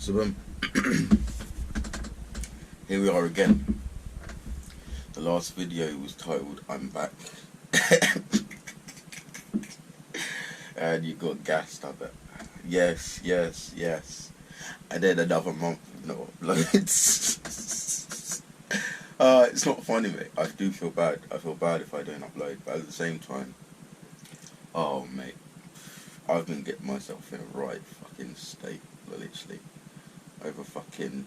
So here we are again. The last video was titled "I'm Back," and you got gassed. I bet. Yes, yes, yes. And then another month with no uploads. It's not funny, mate. I do feel bad. I feel bad if I don't upload, but at the same time, oh mate, I've been getting myself in a right fucking state, literally, over fucking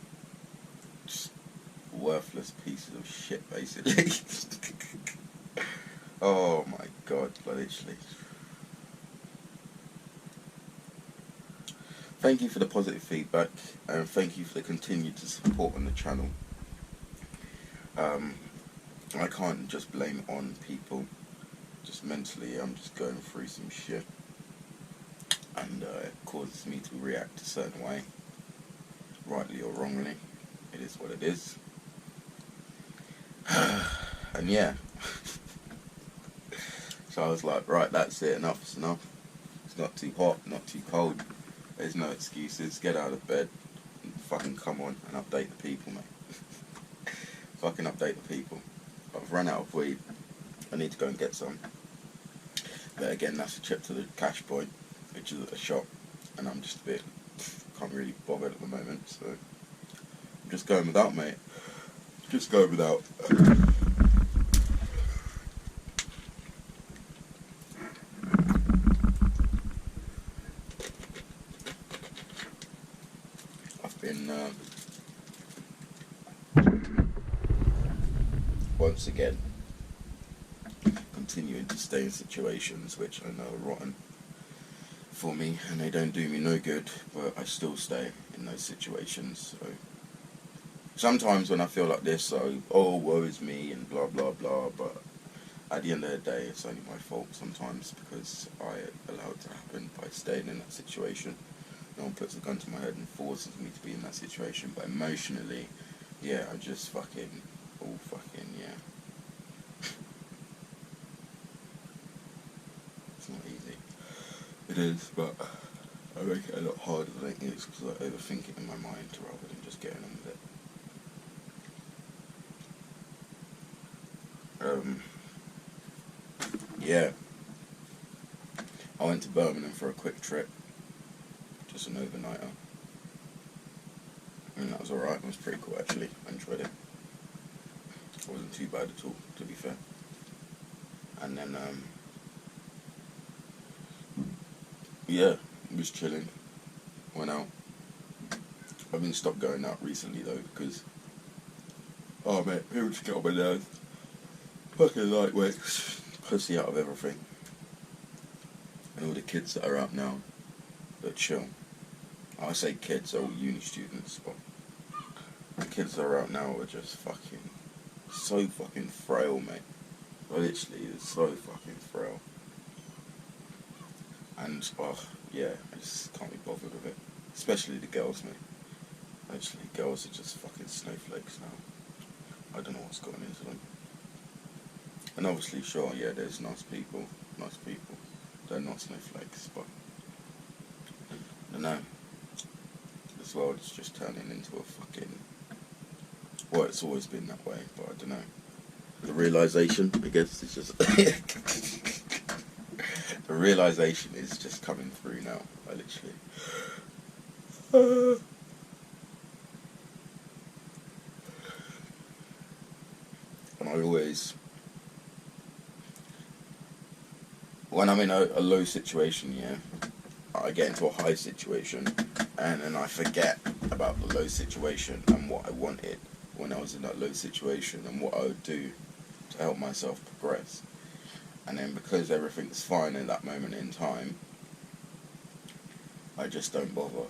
just worthless pieces of shit, basically. Oh my god, literally. Thank you for the positive feedback, and thank you for the continued support on the channel. I can't just blame it on people. Just mentally, I'm just going through some shit, and it causes me to react a certain way, rightly or wrongly. It is what it is. And yeah, so I was like, right, that's it, enough is enough. It's not too hot, not too cold. There's no excuses. Get out of bed and fucking come on and update the people, mate. Fucking update the people. I've run out of weed. I need to go and get some. But again, that's a trip to the cash point, which is at a shop, and I'm just a bit, can't really bother at the moment, so I'm just going without, mate. Just going without. I've been, once again, continuing to stay in situations which I know are rotten for me, and they don't do me no good, but I still stay in those situations. So sometimes when I feel like this, oh, woe is me and blah blah blah, but at the end of the day, it's only my fault sometimes because I allow it to happen by staying in that situation. No one puts a gun to my head and forces me to be in that situation, but emotionally, yeah, I just fucking, yeah. It's not easy. It is, but I make it a lot harder than it is because I overthink it in my mind rather than just getting on with it. Yeah, I went to Birmingham for a quick trip, just an overnighter, and that was alright. It was pretty cool actually. I enjoyed it. It wasn't too bad at all, to be fair. And then yeah, was chilling. Went out. I've been stopped going out recently though because, oh mate, people just get on my nerves. Fucking lightweight, pussy out of everything. And all the kids that are out now, that chill. I say kids, they're all uni students, but the kids that are out now are just fucking, so fucking frail, mate. Literally, it's so fucking frail. And, oh, yeah, I just can't be bothered with it. Especially the girls, mate. Actually, girls are just fucking snowflakes now. I don't know what's going into them. And obviously, sure, yeah, there's nice people. They're not snowflakes, but I don't know. This world is just turning into a fucking, well, it's always been that way, but I don't know. The realization, I guess, is just the realization is just coming through now. I literally. And I always, when I'm in a low situation, yeah, I get into a high situation, and then I forget about the low situation and what I wanted when I was in that low situation and what I would do to help myself progress. And then because everything's fine in that moment in time, I just don't bother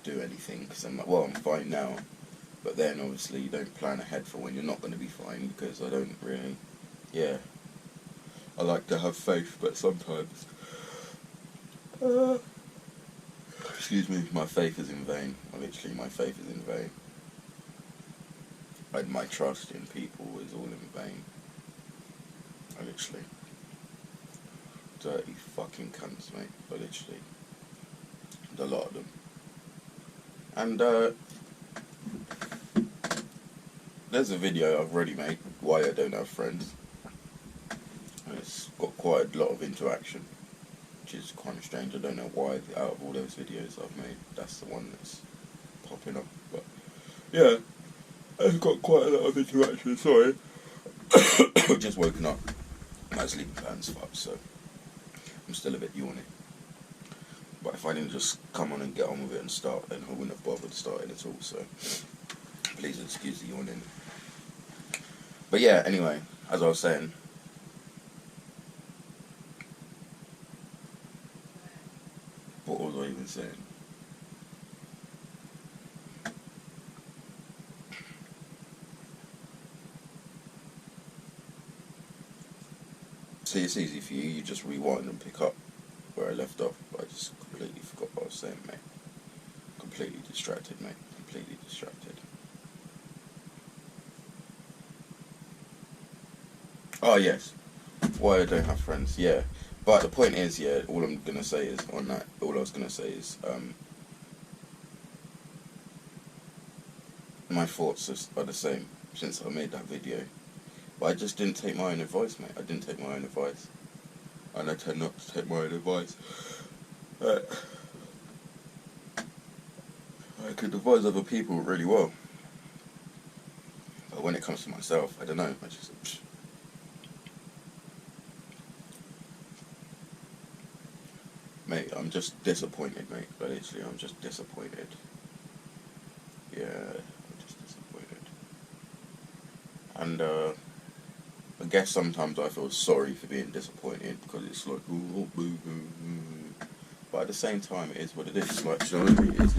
do anything because I'm like, well, I'm fine now. But then obviously you don't plan ahead for when you're not going to be fine, because I don't really, yeah. I like to have faith, but sometimes, excuse me, my faith is in vain. Literally, my faith is in vain. And my trust in people is all in vain. Literally. Dirty fucking cunts, mate. Literally. A lot of them. And there's a video I've already made, Why I Don't Have Friends. And it's got quite a lot of interaction, which is kind of strange. I don't know why, out of all those videos I've made, that's the one that's popping up. But yeah, it's got quite a lot of interaction, sorry. I've just woken up. My sleeping pattern's fucked, so I'm still a bit yawny. But if I didn't just come on and get on with it and start, then I wouldn't have bothered starting at all, so please excuse the yawning. But yeah, anyway, as I was saying, what was I even saying? See, it's easy for you just rewind and pick up where I left off. I just completely forgot what I was saying, mate. Completely distracted, mate. Completely distracted. Oh, yes. Why I don't have friends, yeah. But the point is, yeah, all I'm going to say is, on that, all I was going to say is, my thoughts are the same since I made that video. But I just didn't take my own advice, mate. I didn't take my own advice. And I tend not to take my own advice. I could advise other people really well. But when it comes to myself, I don't know. I just... Mate, I'm just disappointed, mate. But literally, I'm just disappointed. Yeah, I'm just disappointed. And, I guess sometimes I feel sorry for being disappointed because it's like, ooh, boo, boo, boo. But at the same time, it is what it is. Like, you know what I mean?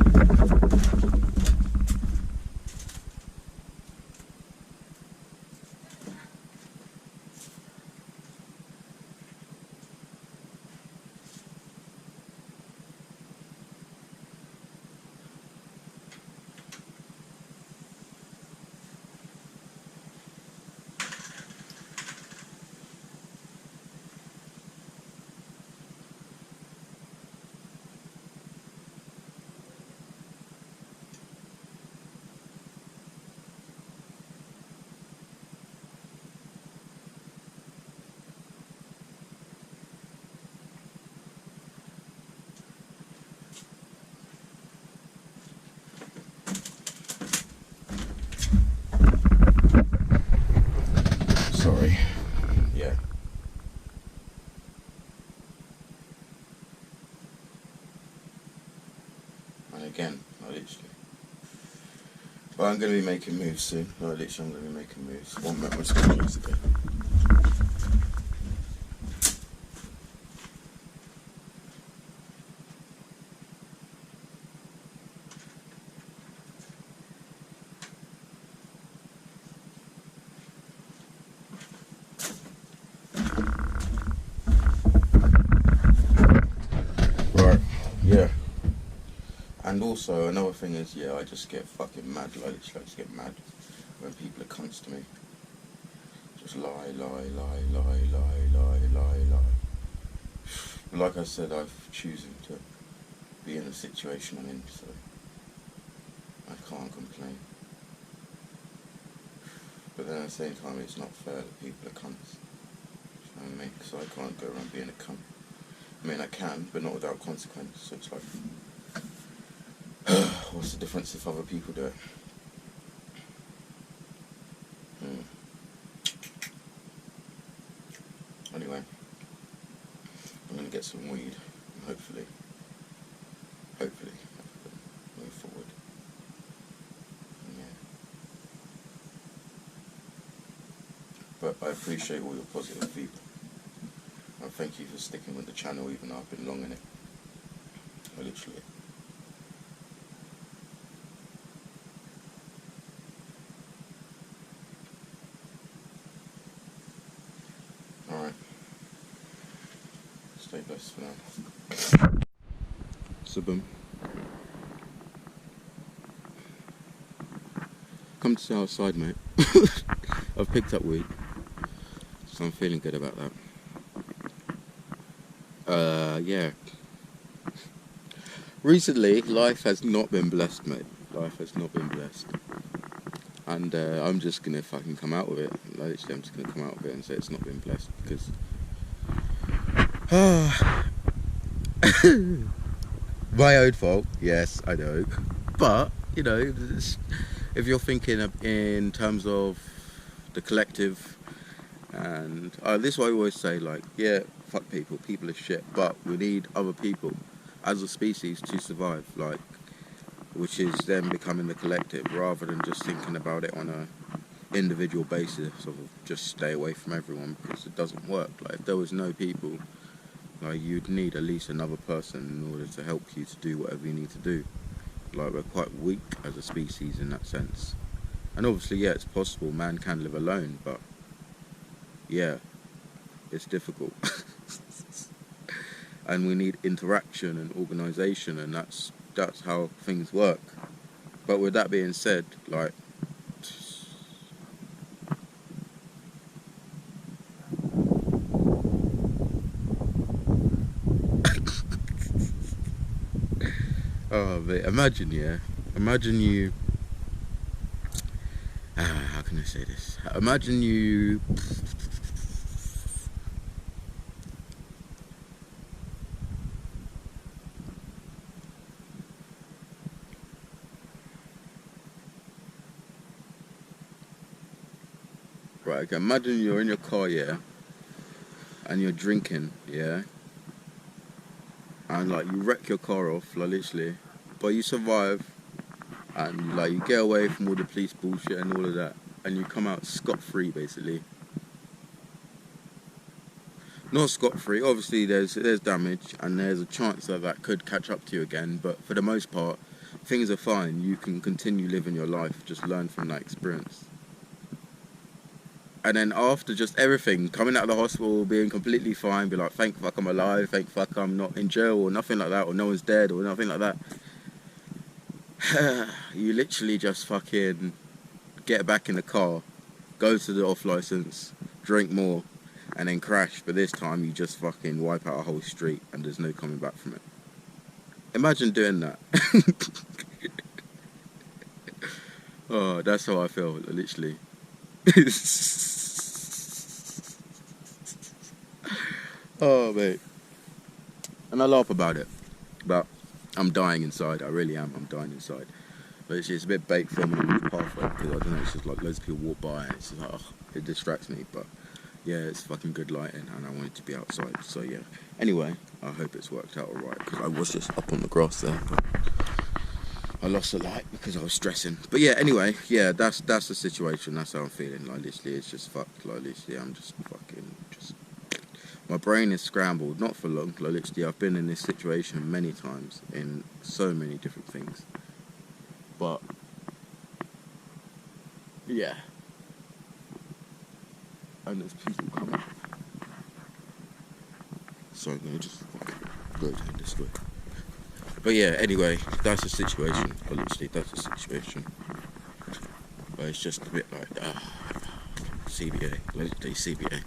Sorry. Yeah. And again, I literally. But I'm going to be making moves soon. No, literally, I'm going to be making moves. 1 minute, I'm just going to close again. Right, yeah. And also, another thing is, yeah, I just get fucking mad. Like, literally, I just get mad when people are cunts to me. Just lie. But like I said, I've chosen to be in the situation I'm in, so I can't complain. But then at the same time, it's not fair that people are cunts. You know what I mean? So I can't go around being a cunt. I mean, I can, but not without consequence. So it's like, what's the difference if other people do it? Anyway, I'm going to get some weed, and hopefully, move forward. Yeah. But I appreciate all your positive feedback. And thank you for sticking with the channel even though I've been long in it. Literally. Alright. Stay blessed for now. So boom. Come to see outside, mate. I've picked up weed. So I'm feeling good about that. Yeah. recently, life has not been blessed, mate. Life has not been blessed. And I'm just going to fucking come out with it. Like, literally, I'm just going to come out with it and say it's not been blessed because... my own fault, yes, I know. But, you know, if you're thinking in terms of the collective, and this is what I always say, like, yeah, fuck people, people are shit, but we need other people as a species to survive, like, which is them becoming the collective, rather than just thinking about it on a individual basis of just stay away from everyone, because it doesn't work. Like, if there was no people, like, you'd need at least another person in order to help you to do whatever you need to do. Like, we're quite weak as a species in that sense. And obviously, yeah, it's possible, man can live alone, but yeah, it's difficult. And we need interaction and organisation, and that's how things work. But with that being said, like, oh mate, imagine you, how can I say this? Imagine you, right, okay, imagine you're in your car, yeah, and you're drinking, yeah, and like you wreck your car off, like literally, but you survive, and like you get away from all the police bullshit and all of that, and you come out scot-free, basically. Not scot-free, obviously there's damage, and there's a chance that could catch up to you again, but for the most part, things are fine. You can continue living your life, just learn from that experience. And then after just everything, coming out of the hospital, being completely fine, be like, thank fuck I'm alive, thank fuck I'm not in jail, or nothing like that, or no one's dead, or nothing like that. You literally just fucking get back in the car, go to the off license, drink more, and then crash, but this time you just fucking wipe out a whole street and there's no coming back from it. Imagine doing that. Oh, that's how I feel, literally. Oh mate, and I laugh about it, but I'm dying inside. I really am. I'm dying inside. But it's a bit bait filming on the pathway, because I don't know, it's just like loads of people walk by and it's just like, oh, it distracts me. But yeah, it's fucking good lighting and I wanted to be outside, so yeah. Anyway, I hope it's worked out alright, because I was just up on the grass there, but I lost the light because I was stressing. But yeah, anyway, yeah, that's the situation. That's how I'm feeling. Like, literally, it's just fucked. Like, literally, I'm just fucking my brain is scrambled. Not for long. Like, literally, I've been in this situation many times in so many different things. But yeah, and there's people coming. So I'm gonna just go down this way. But yeah, anyway, that's the situation. Literally, that's the situation. But it's just a bit like, CBA, literally CBA.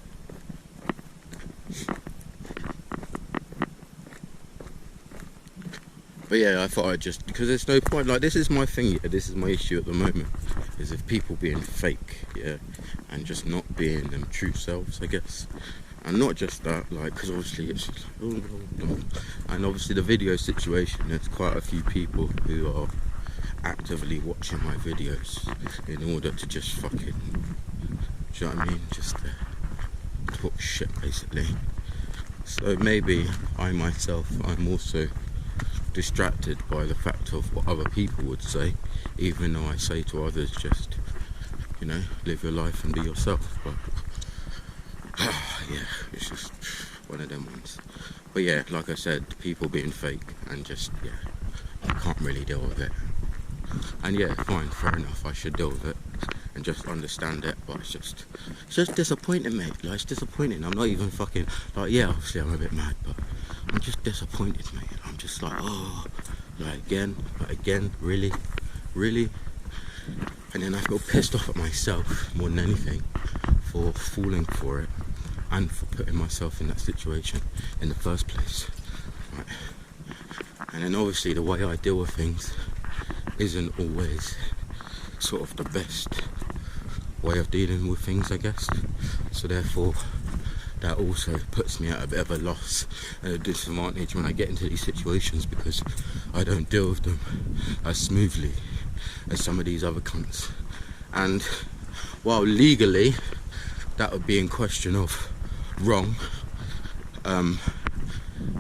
But yeah, I thought I'd just, because there's no point, like, this is my thing, yeah, this is my issue at the moment, is if people being fake, yeah, and just not being them true selves, I guess. And not just that, like, because obviously it's just like, and obviously the video situation, there's quite a few people who are actively watching my videos in order to just fucking, do you know what I mean, just talk shit, basically. So maybe I myself, I'm also distracted by the fact of what other people would say, even though I say to others, just, you know, live your life and be yourself. But yeah, it's just one of them ones. But yeah, like I said, people being fake and just, yeah, I can't really deal with it. And yeah, fine, fair enough, I should deal with it and just understand it, but it's just disappointing, mate. Like, it's disappointing. I'm not even fucking, like, yeah, obviously I'm a bit mad, but I'm just disappointed, mate. I'm just like, oh, like again, really? And then I feel pissed off at myself more than anything for falling for it and for putting myself in that situation in the first place. Right. And then obviously the way I deal with things isn't always sort of the best way of dealing with things, I guess. So therefore, that also puts me at a bit of a loss and a disadvantage when I get into these situations, because I don't deal with them as smoothly as some of these other cunts. And while legally that would be in question of wrong,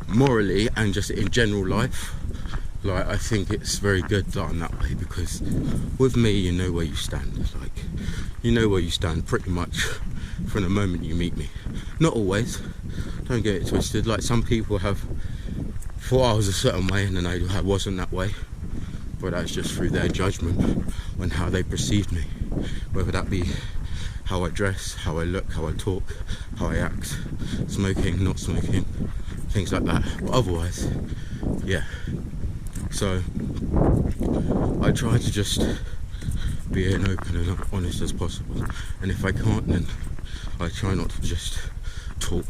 morally and just in general life, like, I think it's very good that I'm that way, because with me, you know where you stand. Like, you know where you stand pretty much from the moment you meet me. Not always, don't get it twisted. Like, some people have thought I was a certain way and then I wasn't that way, but that's just through their judgment on how they perceive me, whether that be how I dress, how I look, how I talk, how I act, smoking, not smoking, things like that. But otherwise, yeah. So I try to just be as open and honest as possible, and if I can't, then I try not to just talk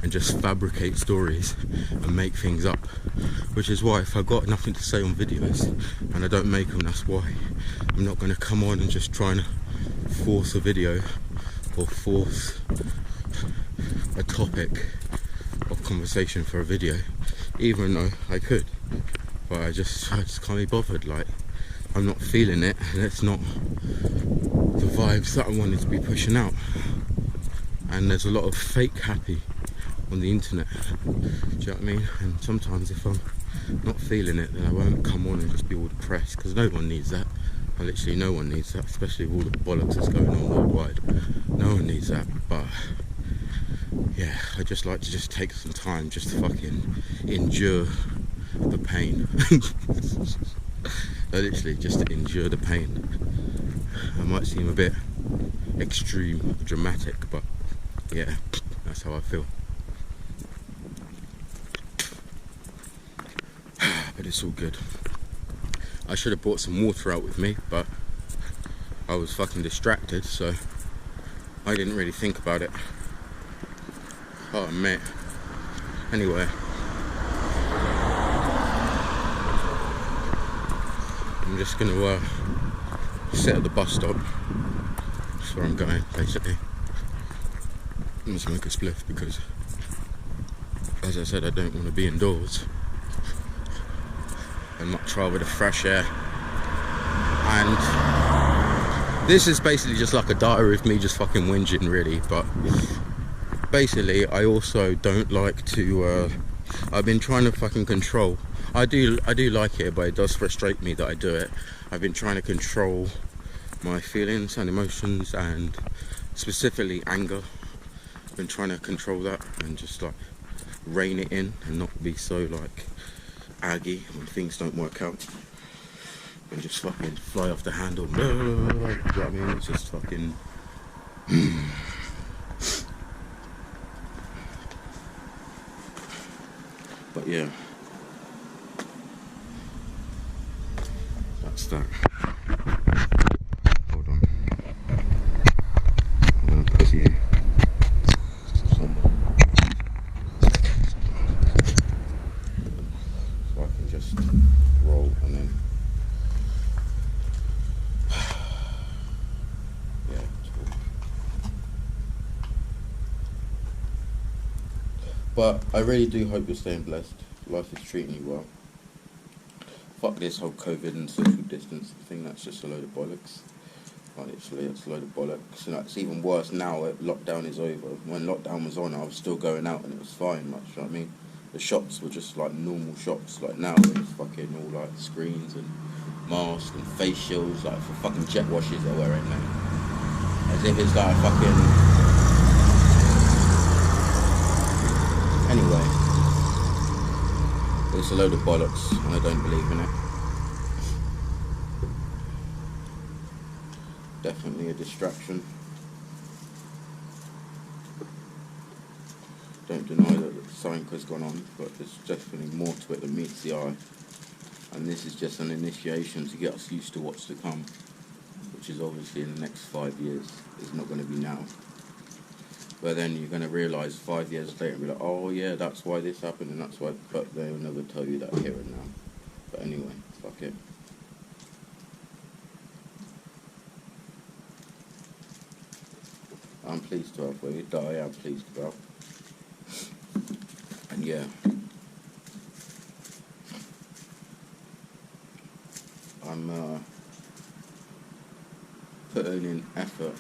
and just fabricate stories and make things up, which is why if I've got nothing to say on videos and I don't make them, that's why I'm not going to come on and just try and force a video or force a topic of conversation for a video, even though I could, but I just can't be bothered. Like, I'm not feeling it, and it's not the vibes that I wanted to be pushing out. And there's a lot of fake happy on the internet, do you know what I mean? And sometimes if I'm not feeling it, then I won't come on and just be all depressed, because no one needs that. Literally no one needs that, especially with all the bollocks that's going on worldwide. No one needs that. But yeah, I just like to just take some time just to fucking endure the pain. I literally just to endure the pain. I might seem a bit extreme, dramatic, but yeah, that's how I feel. But it's all good. I should have brought some water out with me, but I was fucking distracted, so I didn't really think about it. Oh, mate. Anyway, I'm just gonna sit at the bus stop. That's where I'm going, basically. I'm gonna smoke a spliff because, as I said, I don't want to be indoors. I'd much rather the fresh air. And this is basically just like a diary of me just fucking whinging, really. But basically, I also don't like to. I've been trying to fucking control. I do like it, but it does frustrate me that I do it. I've been trying to control my feelings and emotions, and specifically anger. I've been trying to control that and just like rein it in and not be so like aggy when things don't work out and just fucking fly off the handle. Do you know what I mean? It's just fucking but yeah, that's that. Hold on, I'm gonna put you somewhere so I can just roll and then yeah, it's cool. But I really do hope you're staying blessed. Life is treating you well. Fuck this whole COVID and social distance thing, that's just a load of bollocks. Literally, it's a load of bollocks. And it's even worse now that lockdown is over. When lockdown was on, I was still going out and it was fine, like, you know what I mean? The shops were just like normal shops. Like now, it's fucking all like screens and masks and face shields, like for fucking jet washes they're wearing now. As if it's like fucking... Anyway, it's a load of bollocks and I don't believe in it. Definitely a distraction. Don't deny that something has gone on, but there's definitely more to it than meets the eye. And this is just an initiation to get us used to what's to come, which is obviously in the next 5 years. It's not going to be now. But then you're going to realise 5 years later and be like, oh yeah, that's why this happened and that's why, but they'll never tell you that here and now. But anyway, fuck it. I'm pleased to have Wade, that I am pleased about. And yeah. I'm putting in effort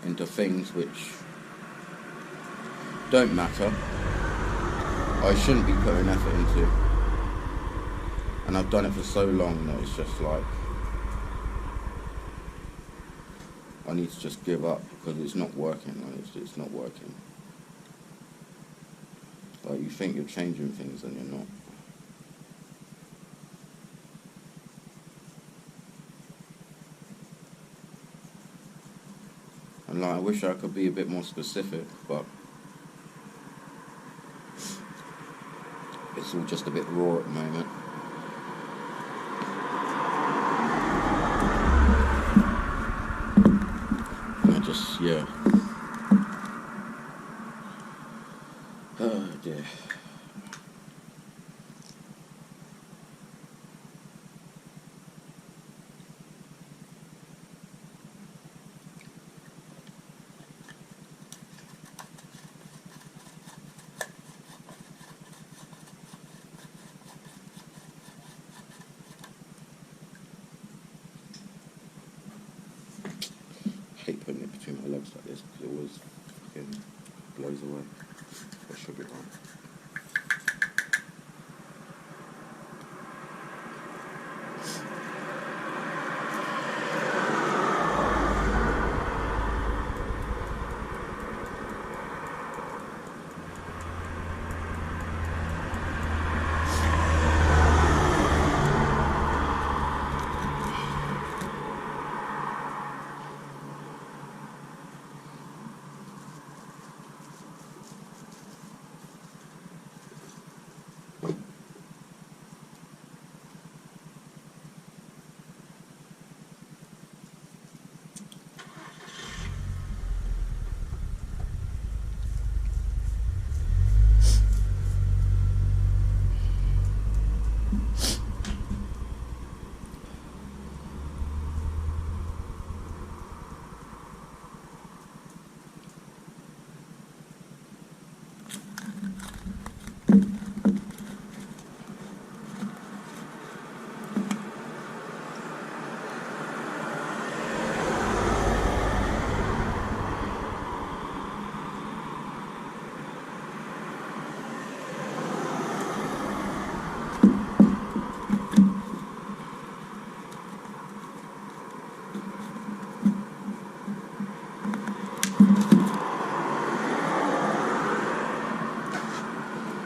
into things which don't matter. I shouldn't be putting effort into. And I've done it for so long that it's just like I need to just give up because it's not working. Like, it's not working. Like you think you're changing things and you're not. And like I wish I could be a bit more specific, but it's all just a bit raw at the moment. And I just, yeah. Oh dear. I hate putting it between my legs like this because it always fucking blows away. I should be right.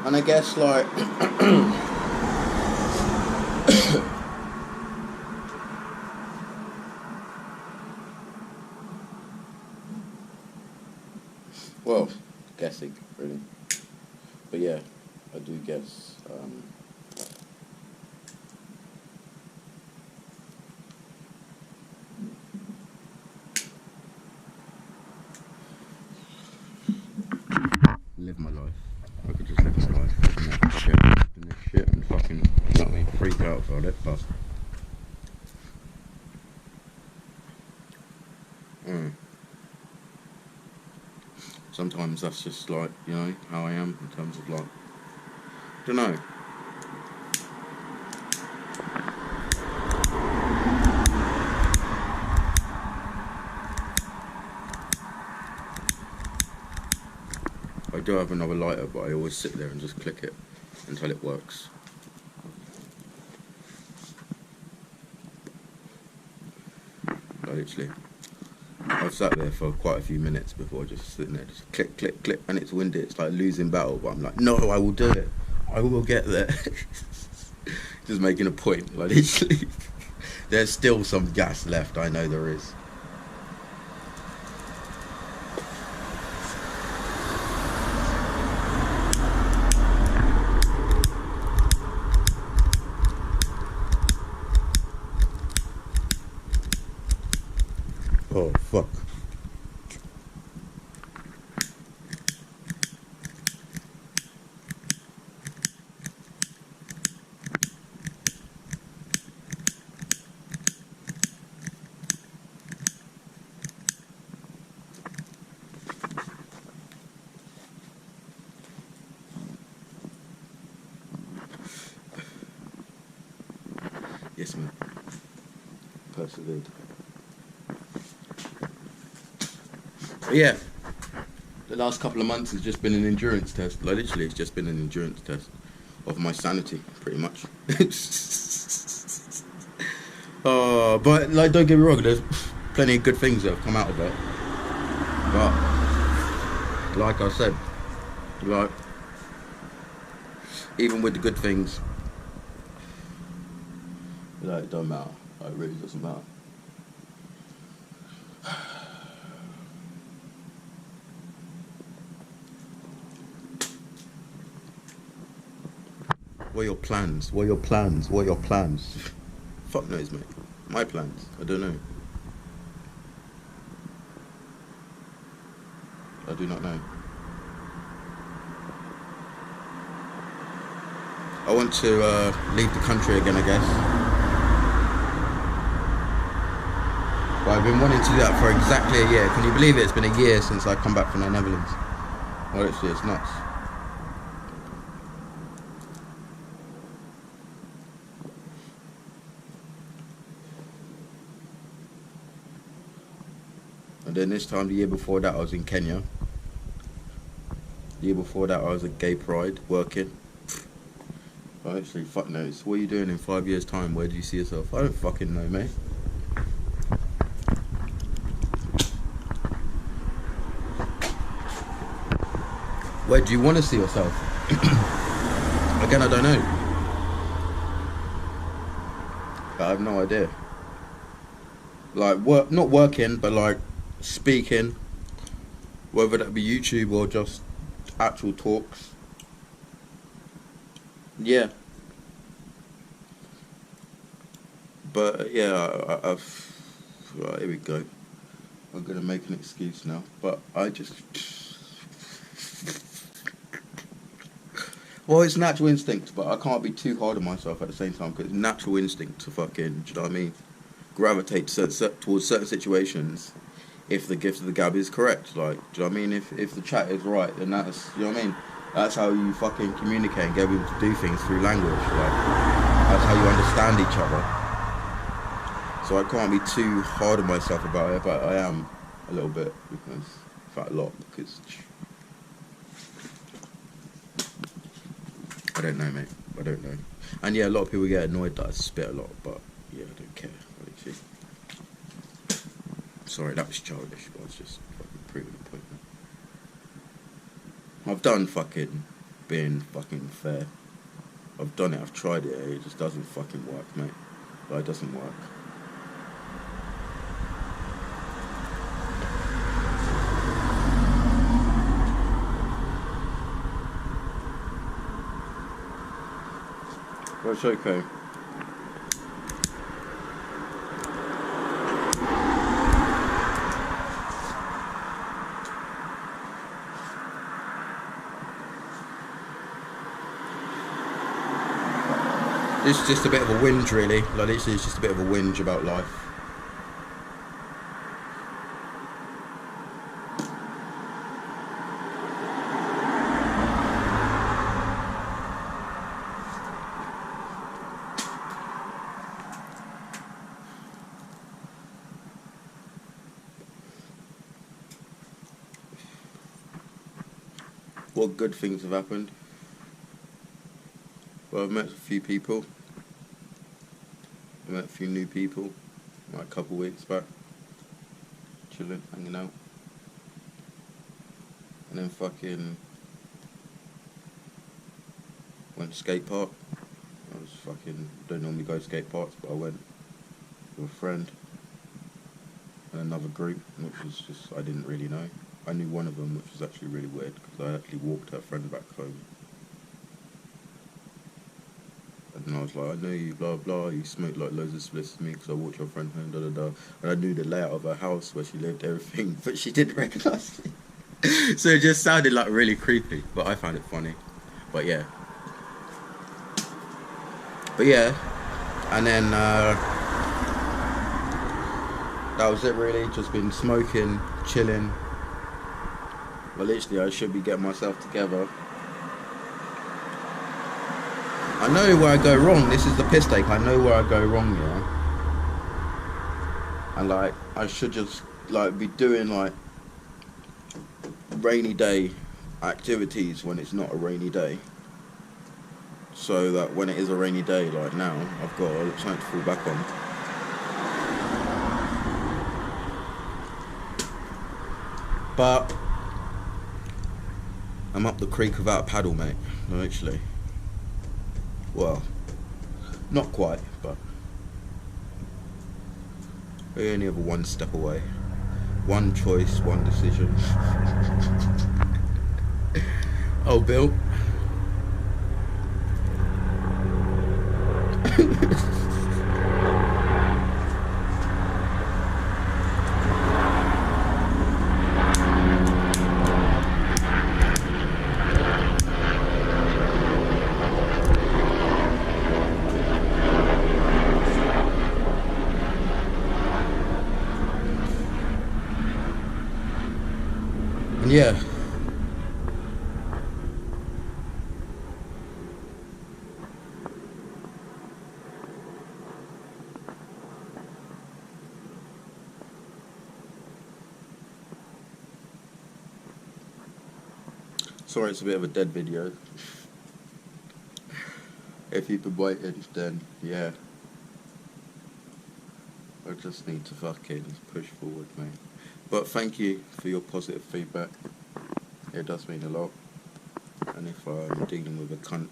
And I guess like well, guessing really. But yeah, I do guess live my life. I could just live my life and this shit and fucking, you know what I mean, freak out about it, but sometimes that's just like, you know, how I am in terms of like, don't know. I do have another lighter, but I always sit there and just click it until it works. Literally, I've sat there for quite a few minutes before just sitting there, just click, click, click, and it's windy. It's like losing battle, but I'm like, no, I will do it. I will get there. Just making a point, like literally. There's still some gas left, I know there is. Oh, fuck. Yes, man. Persevered. But yeah, the last couple of months has just been an endurance test. Like literally, it's just been an endurance test of my sanity, pretty much. But like, don't get me wrong. There's plenty of good things that have come out of it. But like I said, like even with the good things, like it don't matter. Like, it really doesn't matter. What are your plans? What are your plans? What are your plans? Fuck knows, mate. My plans? I don't know. I do not know. I want to leave the country again, I guess. But I've been wanting to do that for exactly a year. Can you believe it? It's been a year since I come back from the Netherlands. Well, it's nuts. And then this time, the year before that, I was in Kenya. The year before that, I was at Gay Pride, working. Well, actually, fuck knows. What are you doing in 5 years' time? Where do you see yourself? I don't fucking know, mate. Where do you want to see yourself? Again, I don't know. I have no idea. Like, not working, but like speaking, whether that be YouTube or just actual talks. Yeah. But yeah, I've right, here we go. I'm gonna make an excuse now, but I just well, it's natural instinct, but I can't be too hard on myself at the same time because it's natural instinct to fucking, do you know what I mean? Gravitate towards certain situations if the gift of the gab is correct. Like, do you know what I mean? If the chat is right, then that's, you know what I mean? That's how you fucking communicate and get able to do things through language. Like, that's how you understand each other. So I can't be too hard on myself about it, but I am a little bit because, in fact, a lot because. I don't know, mate. I don't know. And yeah, a lot of people get annoyed that I spit a lot, but yeah, I don't care. Actually. Sorry, that was childish, but I was just fucking proving a point. I've done fucking being fucking fair. I've done it, I've tried it, it just doesn't fucking work, mate. Like, it doesn't work. Well, it's okay. It's just a bit of a whinge, really. Like, literally, it's just a bit of a whinge about life. What good things have happened? Well, I've met a few people. I met a few new people, like a couple of weeks back. Chilling, hanging out. And then fucking went to skate park. I was fucking, don't normally go to skate parks, but I went with a friend and another group, which was just, I didn't really know. I knew one of them, which was actually really weird, because I actually walked her friend back home. And I was like, I know you, blah, blah, you smoked like loads of spliffs with me because I walked your friend home, da, da, da. And I knew the layout of her house, where she lived, everything, but she didn't recognise me. So it just sounded like really creepy, but I found it funny. But yeah. And then, that was it really, just been smoking, chilling. Well, literally, I should be getting myself together. I know where I go wrong. This is the piss take. I know where I go wrong, yeah. And like, I should just like be doing like rainy day activities when it's not a rainy day. So that when it is a rainy day, like now, I've got something to fall back on. But I'm up the creek without a paddle, mate. No, actually. Well, not quite, but we only have one step away. One choice, one decision. Oh, Bill. And yeah. Sorry, it's a bit of a dead video. If you've been waiting, then yeah. I just need to fucking push forward, mate. But thank you for your positive feedback. It does mean a lot. And if I'm dealing with a cunt,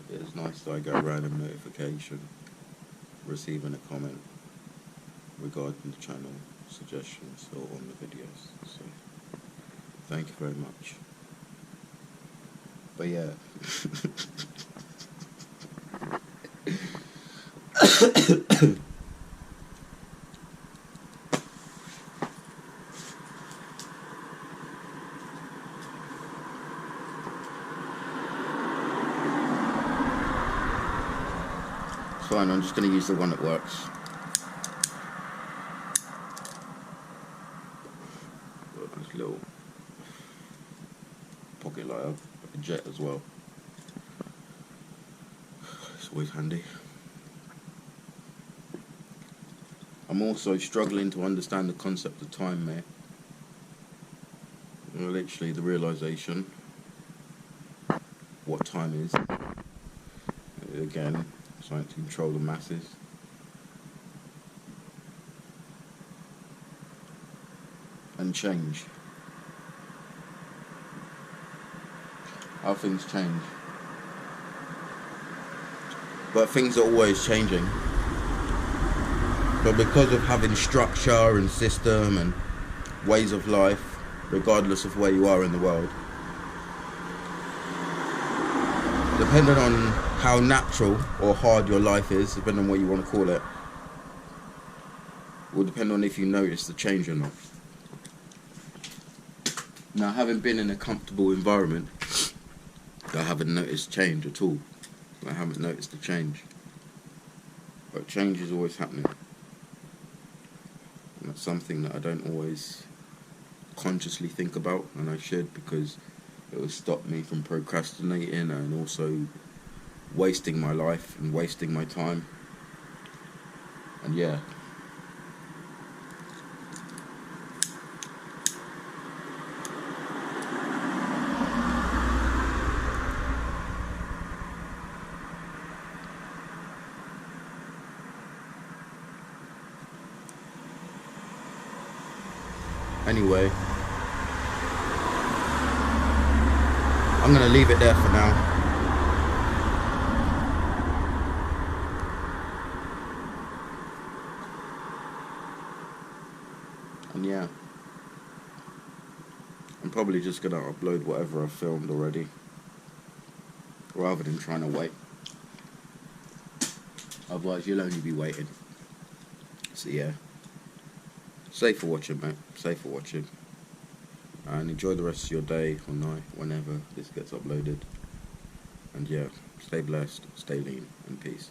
it's nice that I get a random notification receiving a comment regarding the channel, suggestions, or on the videos. So, thank you very much. But yeah. It's fine, I'm just going to use the one that works. Got this little pocket lighter, a jet as well. It's always handy. I'm also struggling to understand the concept of time, mate. Literally the realisation what time is. Again, trying to control the masses. And change. How things change. But things are always changing. But because of having structure and system and ways of life, regardless of where you are in the world, depending on how natural or hard your life is, depending on what you want to call it, will depend on if you notice the change or not. Now, having been in a comfortable environment, I haven't noticed change at all. I haven't noticed the change. But change is always happening. And that's something that I don't always consciously think about, and I should, because it will stop me from procrastinating and also wasting my life and wasting my time. And yeah. Anyway, I'm going to leave it there for now. And yeah, I'm probably just going to upload whatever I've filmed already, rather than trying to wait. Otherwise you'll only be waiting. So yeah. Safe for watching, mate. Safe for watching. And enjoy the rest of your day or night, whenever this gets uploaded. And yeah, stay blessed, stay lean, and peace.